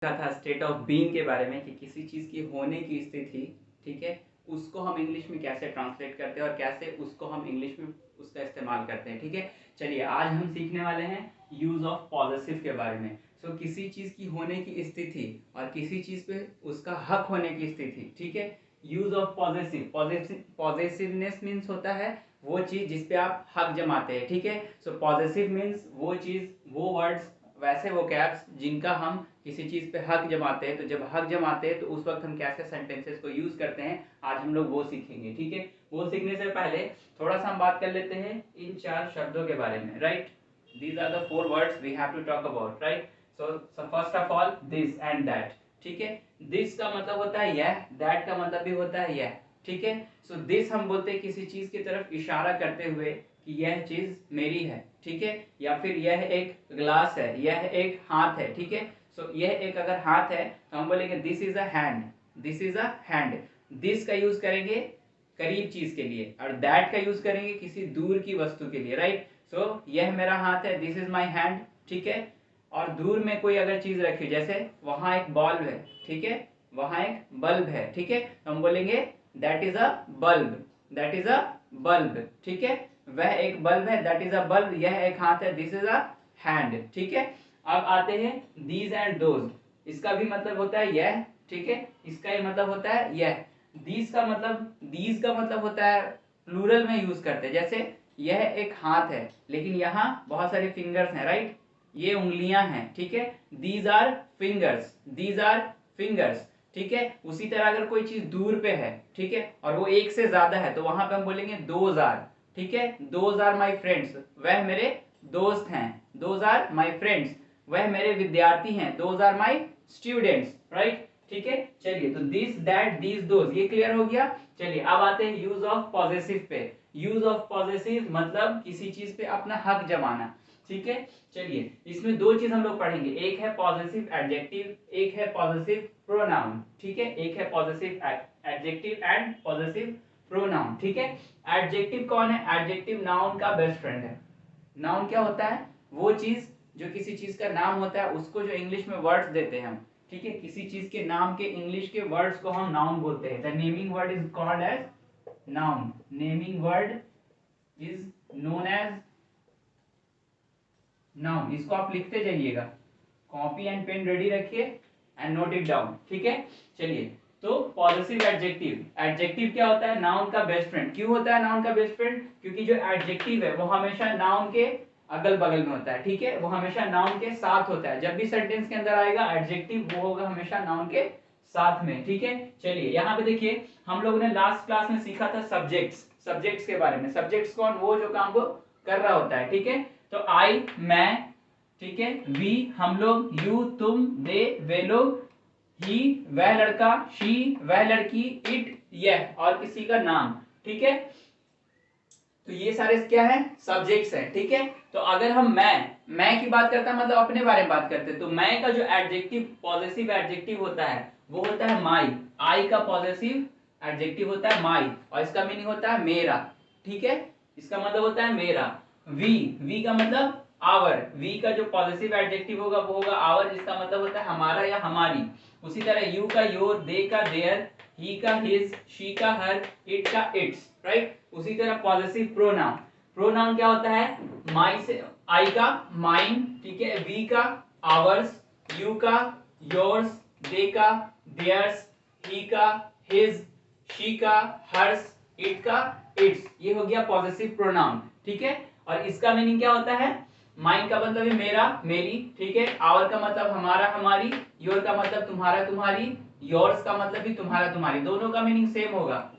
था state of being के बारे में कि किसी चीज़ की होने की स्थिति, ठीक है, उसको हम इंग्लिश में कैसे ट्रांसलेट करते हैं और कैसे उसको हम इंग्लिश में उसका इस्तेमाल करते हैं। ठीक है, चलिए आज हम सीखने वाले हैं यूज ऑफ पॉजेसिव के बारे में। सो किसी चीज़ की होने की स्थिति और किसी चीज़ पे उसका हक होने की स्थिति। ठीक है, यूज ऑफ पॉजेसिव, पॉजेसिवनेस मीन्स होता है वो चीज़ जिस पे आप हक जमाते हैं। ठीक है, सो पॉजेसिव मीन्स वो चीज़, वो वर्ड्स, वैसे वो कैप्स जिनका हम किसी चीज़ पे हक जमाते हैं। तो जब हक जमाते हैं तो उस वक्त हम कैसे सेंटेंसेस को यूज़ करते हैं, आज हम लोग वो सीखेंगे। ठीक है, वो सीखने से पहले थोड़ा सा हम बात कर लेते हैं इन 4 शब्दों के बारे में। Right, these are the 4 words we have to talk about. Right, so first of all this and that. ठीक है, दिस का मतलब होता है यह, दैट का मतलब भी होता है यह। ठीक है, सो दिस हम बोलते हैं किसी चीज़ की तरफ इशारा करते हुए कि यह चीज़ मेरी है। ठीक है, या फिर यह एक ग्लास है, यह एक हाथ है। ठीक है, सो यह एक अगर हाथ है तो हम बोलेंगे this is a hand, this is a hand. This का यूज करेंगे करीब चीज के लिए और दैट का यूज करेंगे किसी दूर की वस्तु के लिए। राइट, सो यह मेरा हाथ है, दिस इज माई हैंड। ठीक है, और दूर में कोई अगर चीज रखी, जैसे वहां एक बल्ब है, ठीक है, वहां एक बल्ब है। ठीक है, तो हम बोलेंगे that is a bulb, that is a bulb. ठीक है, वह एक बल्ब है, दैट इज अ बल्ब। यह एक हाथ है, दिस इज अ हैंड। ठीक है, अब आते हैं दीज एंड दोज। इसका भी मतलब होता है यह। ठीक है, इसका ही मतलब होता है यह। दीज का मतलब होता है प्लूरल में यूज करते हैं। जैसे यह एक हाथ है लेकिन यहाँ बहुत सारे फिंगर्स हैं। राइट, ये उंगलियां हैं। ठीक है, these our fingers, these our fingers. ठीक है, उसी तरह अगर कोई चीज दूर पे है, ठीक है, और वो एक से ज्यादा है तो वहां पे हम बोलेंगे दोज आर। ठीक है, दोज आर माई फ्रेंड्स, वह मेरे दोस्त हैं। दोज आर माई फ्रेंड्स, वह मेरे विद्यार्थी हैं। Those are my students. Right, ठीक है, चलिए तो दिस दैट दीज दोज ये क्लियर हो गया। चलिए अब आते हैं यूज ऑफ पॉजेसिव पे। यूज ऑफ पॉजेसिव मतलब किसी चीज पे अपना हक जमाना। ठीक है, चलिए इसमें दो चीज हम लोग पढ़ेंगे, एक है पॉजेसिव एडजेक्टिव, एक है पॉजेसिव प्रोनाउन। ठीक है, एक है possessive adjective and possessive pronoun. ठीक है, एडजेक्टिव कौन है? एडजेक्टिव नाउन का बेस्ट फ्रेंड है। नाउन क्या होता है? वो चीज जो किसी चीज का नाम होता है उसको जो इंग्लिश में वर्ड्स देते हैं हम। ठीक है, किसी चीज के नाम के इंग्लिश के वर्ड्स को हम नाउन बोलते हैं। The naming word is called as noun. Naming word is known as noun. इसको आप लिखते जाइएगा, कॉपी एंड पेन रेडी रखिए एंड नोट इट डाउन। ठीक है, चलिए तो पॉजेसिव एडजेक्टिव। एडजेक्टिव क्या होता है? नाउन का बेस्ट फ्रेंड। क्यों होता है नाउन का बेस्ट फ्रेंड? क्योंकि जो एडजेक्टिव है वो हमेशा नाउन के अगल बगल में होता है। ठीक है, वो हमेशा नाउन के साथ होता है। जब भी सेंटेंस के अंदर आएगा एडजेक्टिव वो होगा हमेशा नाउन के साथ में। ठीक है, चलिए यहाँ पे देखिए हम लोगों ने लास्ट क्लास में सीखा था सब्जेक्ट्स। सब्जेक्ट्स के बारे में। सब्जेक्ट्स कौन? वो जो काम को कर रहा होता है। ठीक है, तो आई मैं, ठीक है, वी हम लोग, यू तुम, दे वे लोग, ही वह लड़का, शी वह लड़की, इट यह और किसी का नाम। ठीक है, तो ये सारे क्या है? सब्जेक्ट्स हैं। ठीक है, तो अगर हम मैं की बात करता है मतलब अपने बारे में बात करते हैं, तो मैं का जो एडजेक्टिव पॉजेसिव एडजेक्टिव होता है वो होता है माई। आई का पॉजेसिव एडजेक्टिव होता है माई और इसका मीनिंग होता है मेरा। ठीक है, इसका मतलब होता है मेरा। वी का मतलब आवर। वी का जो पॉजेसिव एडजेक्टिव होगा वो होगा आवर, जिसका मतलब होता है हमारा या हमारी। उसी तरह यू का योर, दे का देयर, ही का हिज, शी का हर, इट का इट्स। राइट, उसी तरह पॉजेसिव प्रोनाउन। प्रोनाउन क्या होता है? माई से आई का माइन, ठीक है, वी का आवर्स, यू का योर्स, दे का देयर्स, ही का हिज, शी का हर्स, इट का इट्स। ये हो गया पॉजेसिव प्रोनाउन। ठीक है, और इसका मीनिंग क्या होता है? माइन का मतलब है मेरा मेरी, ठीक है, आवर का मतलब हमारा हमारी, योर का मतलब तुम्हारा तुम्हारी, योर्स का मतलब भी तुम्हारा तुम्हारी। दोनों का मीनिंग सेम होगा।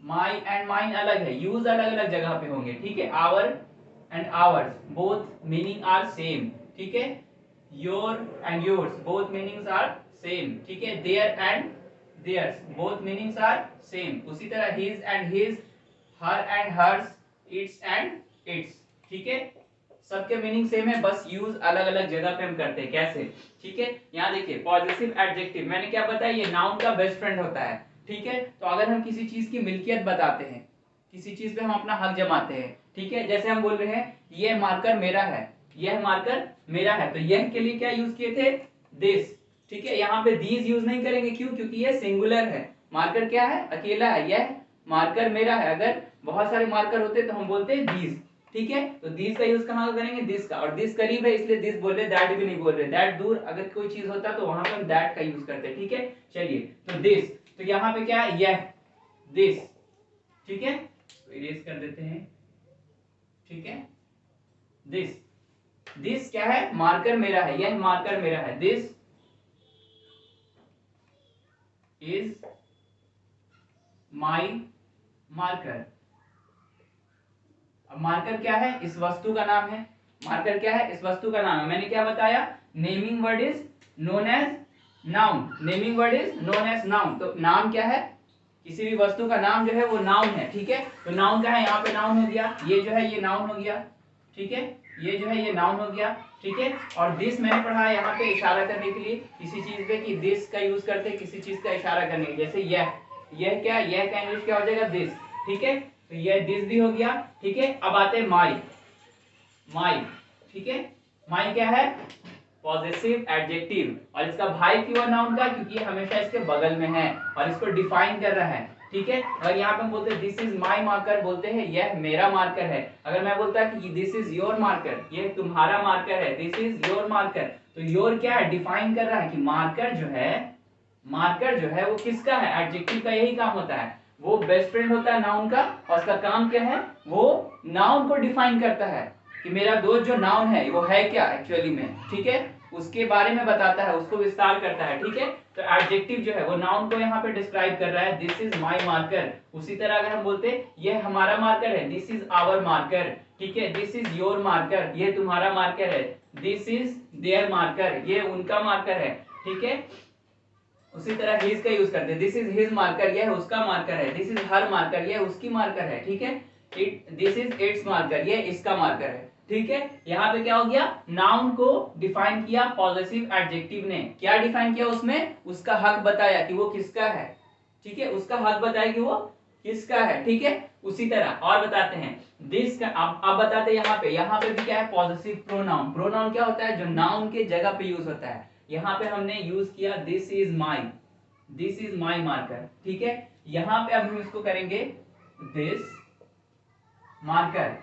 माई एंड माइन अलग है, यूज अलग अलग जगह पे होंगे। ठीक है, our and ours both meaning are same. ठीक है, your and yours both meanings are same. ठीक है, their and theirs both meanings are same. उसी तरह his and his, her and hers, its and its. ठीक है, सबके मीनिंग सेम है, बस यूज अलग अलग जगह पे हम करते हैं। कैसे? ठीक है, यहाँ देखिए पॉजिटिव एडजेक्टिव मैंने क्या बताया, ये नाउन का बेस्ट फ्रेंड होता है। ठीक है, तो अगर हम किसी चीज की मिल्कियत बताते हैं, किसी चीज पे हम अपना हक जमाते हैं, ठीक है, जैसे हम बोल रहे हैं यह मार्कर मेरा है, यह मार्कर मेरा है, तो यह के लिए क्या यूज किए थे? दिस। ठीक है, यहाँ पे दीज यूज नहीं करेंगे, क्यों? क्योंकि ये सिंगुलर है, मार्कर क्या है? अकेला है, यह मार्कर मेरा है। अगर बहुत सारे मार्कर होते तो हम बोलते दीज, ठीक है। तो दीज का यूज कहाँ करेंगे? दिस का, और दिस करीब है इसलिए दिस बोल रहे, दैट भी नहीं बोल रहे। दैट दूर, अगर कोई चीज होता तो वहां पे हम दैट का यूज करते, ठीक है। चलिए, तो दिस, तो यहाँ पे क्या है? यह, दिस, ठीक है। तो इरेज कर देते हैं, ठीक है। दिस, दिस क्या है? मार्कर मेरा है, यह मार्कर मेरा है। This is my marker. अब मार्कर क्या है? इस वस्तु का नाम है। मार्कर क्या है? इस वस्तु का नाम है। मैंने क्या बताया? Naming word is known as noun. Naming word is known as noun. तो नाम क्या है? किसी भी वस्तु का नाम जो है वो नाउन है, ठीक है। तो नाउन क्या है? यहाँ पे नाउन हो गया, ये जो है ये नाउन हो गया, ठीक है। ये जो है ये नाउन हो गया, ठीक है। और दिस मैंने पढ़ा है यहाँ पे इशारा करने के लिए किसी चीज पे, कि दिस का यूज करते हैं किसी चीज का इशारा करने के लिए। जैसे यह क्या? यह का इंग्लिश क्या हो जाएगा? दिस, ठीक है। तो यह दिस भी हो गया, ठीक है। अब आते हैं माई, माई, ठीक है। माई क्या है? पॉजेसिव एडजेक्टिव, और इसका भाई क्यों है नाउन का? क्योंकि ये हमेशा इसके बगल में है और इसको डिफाइन कर रहा है, ठीक है। और यहाँ पे हम बोलते हैं दिस इज माई मार्कर, बोलते हैं यह मेरा मार्कर है। अगर मैं बोलता कि दिस इज योर मार्कर, ये तुम्हारा मार्कर है, दिस इज योर मार्कर, तो योर क्या है? डिफाइन कर रहा है कि मार्कर जो है, मार्कर जो है वो किसका है? एडजेक्टिव का यही काम होता है, वो बेस्ट फ्रेंड होता है नाउन का, और उसका काम क्या है? वो नाउन को डिफाइन करता है कि मेरा दोस्त जो नाउन है वो है क्या एक्चुअली में, ठीक है। उसके बारे में बताता है, उसको विस्तार करता है, ठीक है। तो एडजेक्टिव जो है वो नाउन को यहाँ पे डिस्क्राइब कर रहा है, दिस इज माई मार्कर। उसी तरह अगर हम बोलते ये हमारा मार्कर है, दिस इज आवर मार्कर, ठीक है। दिस इज योर मार्कर, ये तुम्हारा मार्कर है। दिस इज देयर मार्कर, ये उनका मार्कर है, ठीक है। उसी तरह हिज का यूज करते हैं, दिस इज हिज मार्कर, यह उसका मार्कर है। दिस इज हर मार्कर, यह उसकी मार्कर है, ठीक है। दिस इज इट्स मार्कर, यह इसका मार्कर है, ठीक है। यहाँ पे क्या हो गया? नाउन को डिफाइन किया पॉजेसिव एडजेक्टिव ने। क्या डिफाइन किया उसमें? उसका हक बताया कि वो किसका है, ठीक है। उसका हक बताया कि वो किसका है, ठीक है। उसी तरह और बताते हैं दिस का, अब बताते हैं यहाँ पे भी क्या है? Possessive pronoun. प्रोनाउन क्या होता है? जो नाउन के जगह पे यूज होता है। यहाँ पे हमने यूज किया this is my, this is my marker, ठीक है। यहाँ पे अब हम इसको करेंगे दिस मार्कर,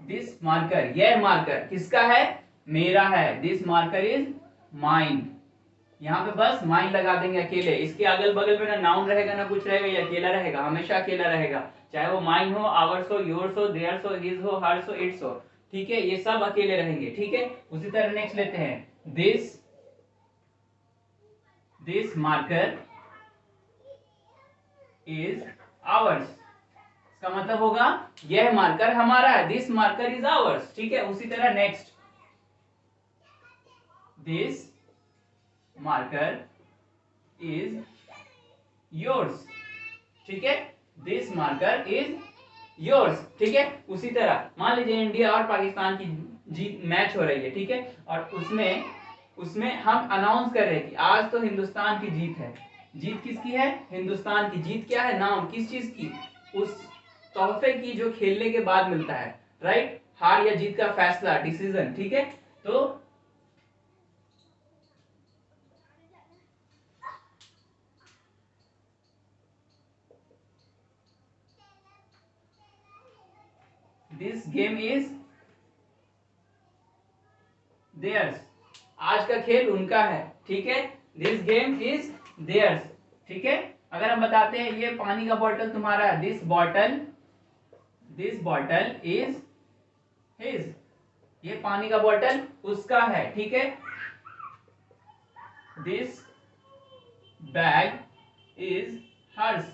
दिस मार्कर, यह मार्कर किसका है? मेरा है। This marker is mine. यहाँ पे बस माइन लगा देंगे अकेले, इसके अगल बगल में ना नाउन रहेगा ना कुछ रहेगा, ये अकेला रहेगा, हमेशा अकेला रहेगा, चाहे वो माइन हो, आवर्स हो, योर्स हो, देयर्स हो, हिज हो, हर्स हो, इट्स हो, ठीक है। ये सब अकेले रहेंगे, ठीक है। उसी तरह नेक्स्ट लेते हैं this, this marker is ours. इसका मतलब होगा यह मार्कर हमारा है, दिस मार्कर इज आवर्स, ठीक है। उसी तरह next this marker is yours, ठीक है। दिस मार्कर इज योर्स, ठीक है। उसी तरह मान लीजिए इंडिया और पाकिस्तान की जीत मैच हो रही है, ठीक है। और उसमें हम अनाउंस कर रहे हैं कि आज तो हिंदुस्तान की जीत है। जीत किसकी है? हिंदुस्तान की। जीत क्या है? नाम किस चीज की? उस तोहफे की जो खेलने के बाद मिलता है, राइट। हार या जीत का फैसला, डिसीजन, ठीक है। तो दिस गेम इज देयर्स, आज का खेल उनका है, ठीक है। दिस गेम इज देयर्स, ठीक है। अगर हम बताते हैं ये पानी का बोतल तुम्हारा है, दिस बॉटल इज हिज, ये पानी का बोतल उसका है, ठीक है। दिस बैग इज हर्स,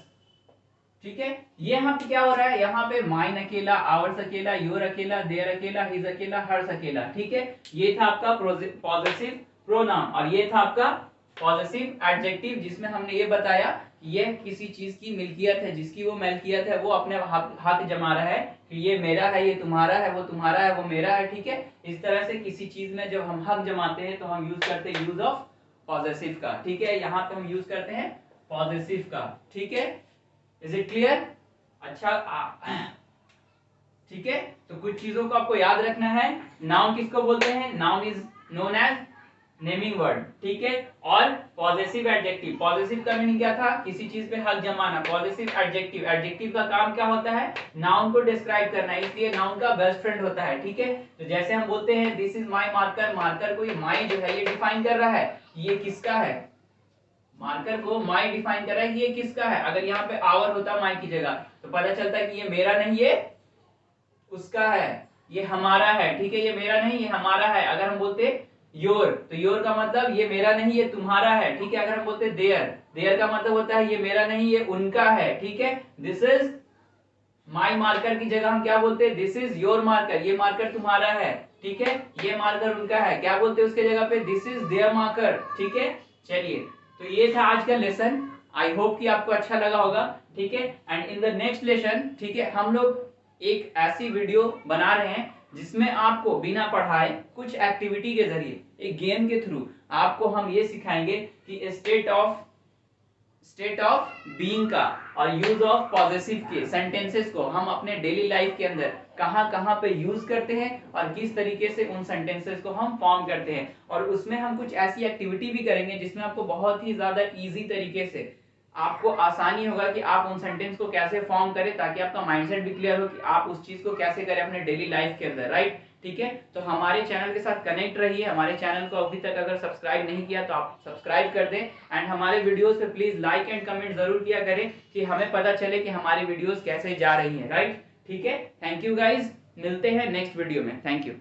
ठीक है। ये यहाँ पे क्या हो रहा है? यहाँ पे माइन अकेला, आवर्स अकेला, योर अकेला, देयर अकेला, हिज अकेला, हर्स अकेला, ठीक है। ये था आपका पॉजेसिव प्रोनाउन, और ये था आपका पॉजेसिव एडजेक्टिव, जिसमें हमने ये बताया कि यह किसी चीज की मिल्कियत है, जिसकी वो मिल्कियत है वो अपने हक जमा रहा है कि ये मेरा है, ये तुम्हारा है, वो तुम्हारा है, वो मेरा है, ठीक है। इस तरह से किसी चीज में जब हम हक जमाते हैं तो हम यूज करते हैं यूज ऑफ पॉजेसिव का, ठीक है। यहाँ पे हम यूज करते हैं पॉजेसिव का, ठीक है। Is it clear? अच्छा, ठीक है। तो कुछ चीजों को आपको याद रखना है। नाउन किसको बोलते हैं? Noun is known as naming word, ठीक है। और पॉजेसिव एडजेक्टिव, पॉजेसिव का मीनिंग क्या था, किसी चीज पे हक जमाना। पॉजेसिव एडजेक्टिव, एडजेक्टिव का काम क्या होता है, नाउन को डिस्क्राइब करना, इसलिए नाउन का बेस्ट फ्रेंड होता है, ठीक है। तो जैसे हम बोलते हैं this is my marker, marker को ये माई जो है ये डिफाइन कर रहा है ये किसका है, मार्कर को माई डिफाइन कर रहा है कि ये किसका है। अगर यहाँ पे आवर होता माई की जगह तो पता चलता है कि ये मेरा नहीं ये उसका है, ये हमारा है, ठीक है। ये मेरा नहीं ये हमारा है। अगर हम बोलते योर, तो योर का मतलब ये मेरा नहीं ये तुम्हारा है, ठीक है। अगर हम बोलते देयर, देयर का मतलब होता है ये मेरा नहीं ये उनका है, ठीक है। दिस इज माई मार्कर की जगह हम क्या बोलते हैं, दिस इज योर मार्कर, ये मार्कर तुम्हारा है, ठीक है। ये मार्कर उनका है, क्या बोलते हैं उसके जगह पे, दिस इज देयर मार्कर, ठीक है। चलिए, तो ये था आज का लेसन। आई होप कि आपको अच्छा लगा होगा, ठीक है। And in the next lesson, ठीक है, हम लोग एक ऐसी वीडियो बना रहे हैं जिसमें आपको बिना पढ़ाए कुछ एक्टिविटी के जरिए एक गेम के थ्रू आपको हम ये सिखाएंगे कि स्टेट ऑफ बीइंग का और यूज ऑफ पॉजेसिव के सेंटेंसेस को हम अपने डेली लाइफ के अंदर कहां कहां पे यूज करते हैं और किस तरीके से उन सेंटेंसेस को हम फॉर्म करते हैं। और उसमें हम कुछ ऐसी एक्टिविटी भी करेंगे जिसमें आपको बहुत ही ज्यादा इजी तरीके से आपको आसानी होगा कि आप उन सेंटेंस को कैसे फॉर्म करें, ताकि आपका माइंडसेट भी क्लियर हो कि आप उस चीज को कैसे करें अपने डेली लाइफ के अंदर, राइट, ठीक है। तो हमारे चैनल के साथ कनेक्ट रहिए। हमारे चैनल को अभी तक अगर सब्सक्राइब नहीं किया तो आप सब्सक्राइब कर दें। एंड हमारे वीडियोस पे प्लीज लाइक एंड कमेंट जरूर किया करें कि हमें पता चले कि हमारी वीडियोस कैसे जा रही हैं, राइट, ठीक है। थैंक यू गाइज, मिलते हैं नेक्स्ट वीडियो में, थैंक यू।